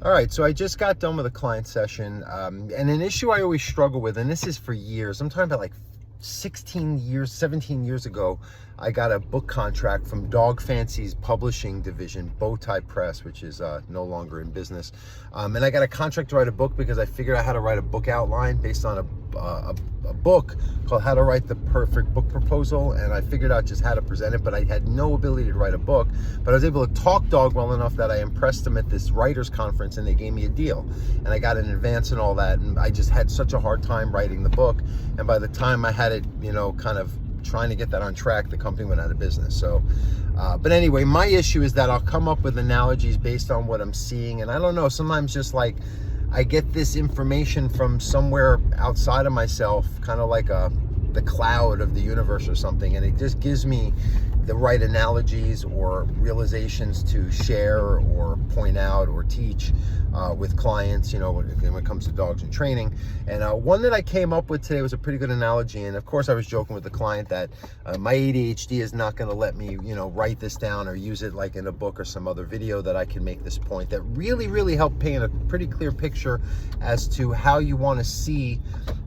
All right, so I just got done with a client session, and an issue I always struggle with, and this is for years. I'm talking about like 16 years, 17 years ago, I got a book contract from Dog Fancy's publishing division, Bowtie Press, which is no longer in business. And I got a contract to write a book because I figured out how to write a book outline based on a book called How to Write the Perfect Book Proposal, and I figured out just how to present it, but I had no ability to write a book. But I was able to talk dog well enough that I impressed them at this writers conference, and they gave me a deal, and I got an advance and all that, and I just had such a hard time writing the book, and by the time I had it, kind of trying to get that on track, the company went out of business. So but anyway, my issue is that I'll come up with analogies based on what I'm seeing, and I don't know, sometimes just like I get this information from somewhere outside of myself, kind of like the cloud of the universe or something, and it just gives me the right analogies or realizations to share or point out or teach with clients, when it comes to dogs and training. And one that I came up with today was a pretty good analogy. And of course I was joking with the client that my ADHD is not going to let me, write this down or use it like in a book or some other video, that I can make this point that really helped paint a pretty clear picture as to how you want to see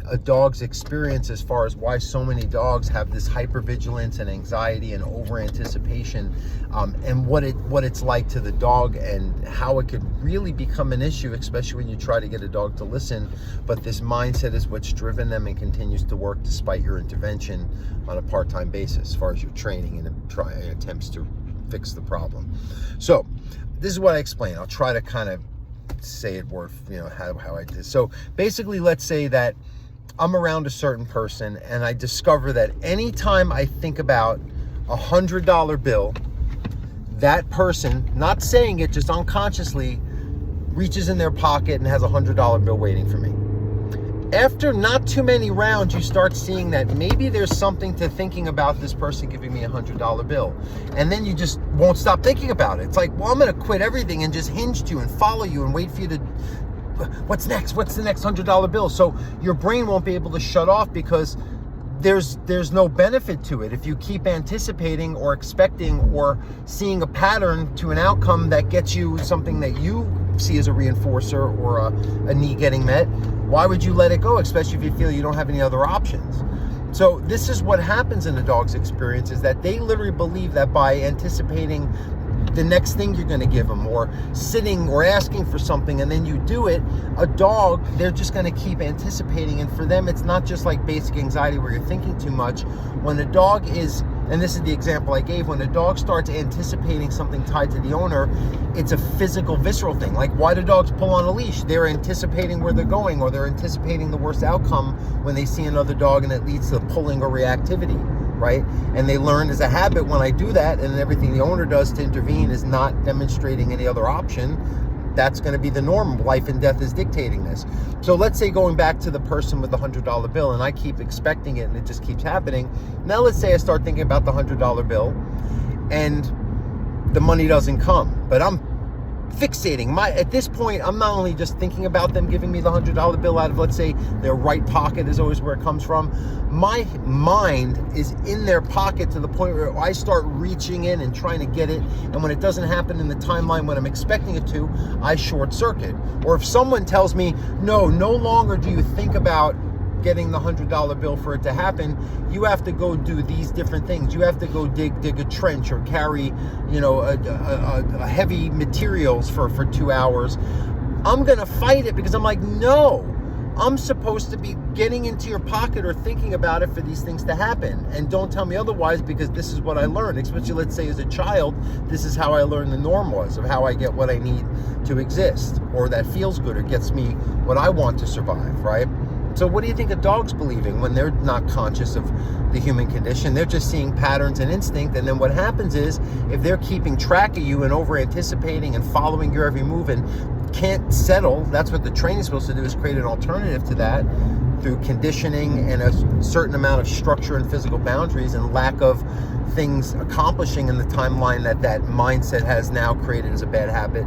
a dog's experience, as far as why so many dogs have this hypervigilance and anxiety and over anticipation, and what it's like to the dog, and how it could really become an issue, especially when you try to get a dog to listen. But this mindset is what's driven them and continues to work despite your intervention on a part-time basis, as far as your training and attempts to fix the problem. So this is what I explain. I'll try to kind of say it word, how I did. So basically, let's say that I'm around a certain person and I discover that anytime I think about $100 bill, that person, not saying it, just unconsciously reaches in their pocket and has a $100 bill waiting for me. After not too many rounds, you start seeing that maybe there's something to thinking about this person giving me a $100 bill. And then you just won't stop thinking about it. It's like, well, I'm going to quit everything and just hinge to you and follow you and wait for you to, what's next? What's the next $100 bill? So your brain won't be able to shut off, because there's no benefit to it if you keep anticipating or expecting or seeing a pattern to an outcome that gets you something that you see as a reinforcer or a need getting met. Why would you let it go, especially if you feel you don't have any other options? So this is what happens in a dog's experience, is that they literally believe that by anticipating the next thing you're going to give them, or sitting or asking for something, and then you do it, a dog, they're just going to keep anticipating. And for them, it's not just like basic anxiety where you're thinking too much. When a dog is, and this is the example I gave, when a dog starts anticipating something tied to the owner, it's a physical, visceral thing. Like, why do dogs pull on a leash? They're anticipating where they're going, or they're anticipating the worst outcome when they see another dog, and it leads to pulling or reactivity, right? And they learn as a habit, when I do that and everything the owner does to intervene is not demonstrating any other option, that's going to be the norm. Life and death is dictating this. So let's say, going back to the person with the $100 bill, and I keep expecting it and it just keeps happening. Now let's say I start thinking about the $100 bill and the money doesn't come, but I'm fixating. At this point, I'm not only just thinking about them giving me the $100 bill out of, let's say, their right pocket is always where it comes from. My mind is in their pocket to the point where I start reaching in and trying to get it. And when it doesn't happen in the timeline when I'm expecting it to, I short circuit. Or if someone tells me, no longer do you think about getting the $100 bill for it to happen, you have to go do these different things. You have to go dig a trench, or carry, a heavy materials for 2 hours. I'm gonna fight it, because I'm like, no, I'm supposed to be getting into your pocket or thinking about it for these things to happen. And don't tell me otherwise, because this is what I learned. Especially, let's say, as a child, this is how I learned the norm was, of how I get what I need to exist, or that feels good, or gets me what I want to survive, right? So what do you think a dog's believing when they're not conscious of the human condition? They're just seeing patterns and instinct. And then what happens is, if they're keeping track of you and over anticipating and following your every move and can't settle, that's what the training's supposed to do, is create an alternative to that through conditioning and a certain amount of structure and physical boundaries, and lack of things accomplishing in the timeline that mindset has now created as a bad habit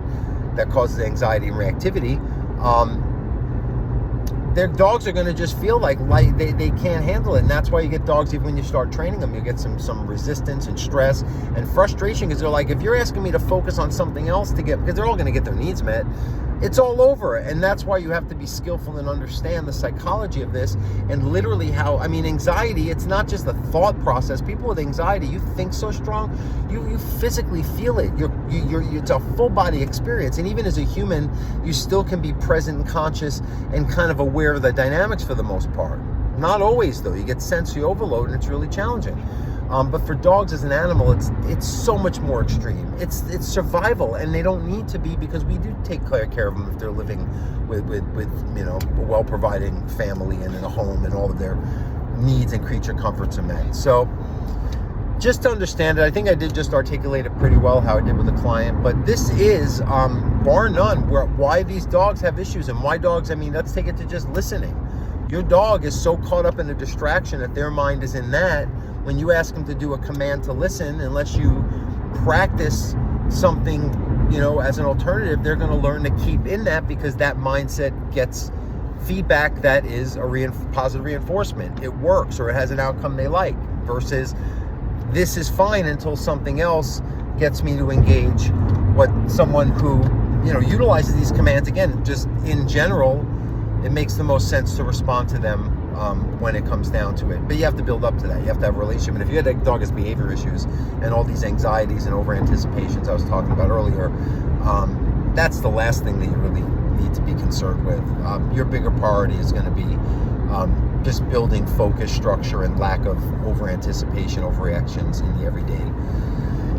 that causes anxiety and reactivity. Their dogs are going to just feel like they can't handle it. And that's why you get dogs, even when you start training them, you get some resistance and stress and frustration, because they're like, if you're asking me to focus on something else to get, because they're all going to get their needs met, it's all over. And that's why you have to be skillful and understand the psychology of this, and literally how, I mean, anxiety, it's not just a thought process. People with anxiety, you think so strong, you physically feel it. It's a full body experience. And even as a human, you still can be present and conscious and kind of aware of the dynamics for the most part. Not always, though. You get sensory overload and it's really challenging. But for dogs as an animal, it's so much more extreme. It's survival, and they don't need to be, because we do take care of them if they're living with a well-providing family and in a home, and all of their needs and creature comforts are met. So just to understand it, I think I did just articulate it pretty well how I did with the client. But this is, bar none, why these dogs have issues, and why dogs, I mean, let's take it to just listening. Your dog is so caught up in a distraction that their mind is in that. When you ask them to do a command to listen, unless you practice something, as an alternative, they're going to learn to keep in that, because that mindset gets feedback that is a positive reinforcement. It works, or it has an outcome they like, versus this is fine until something else gets me to engage what someone who, utilizes these commands. Again, just in general, it makes the most sense to respond to them when it comes down to it. But you have to build up to that. You have to have a relationship. And if you had a dog has behavior issues and all these anxieties and over anticipations I was talking about earlier, that's the last thing that you really need to be concerned with. Your bigger priority is going to be just building focus, structure, and lack of over anticipation, overreactions in the everyday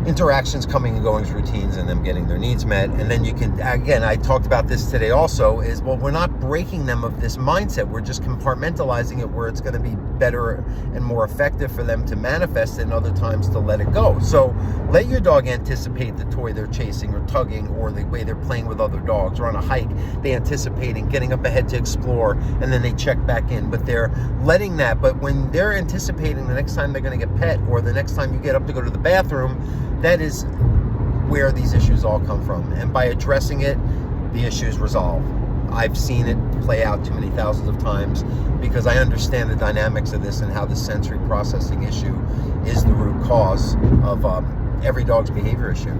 interactions, coming and going routines, and them getting their needs met. And then you can, again, I talked about this today also, is, well, we're not breaking them of this mindset. We're just compartmentalizing it where it's going to be better and more effective for them to manifest, and other times to let it go. So let your dog anticipate the toy they're chasing or tugging, or the way they're playing with other dogs, or on a hike, they anticipating getting up ahead to explore, and then they check back in. But they're letting that, but when they're anticipating the next time they're going to get pet, or the next time you get up to go to the bathroom, that is where these issues all come from. And by addressing it, the issues resolve. I've seen it play out too many thousands of times, because I understand the dynamics of this and how the sensory processing issue is the root cause of every dog's behavior issue.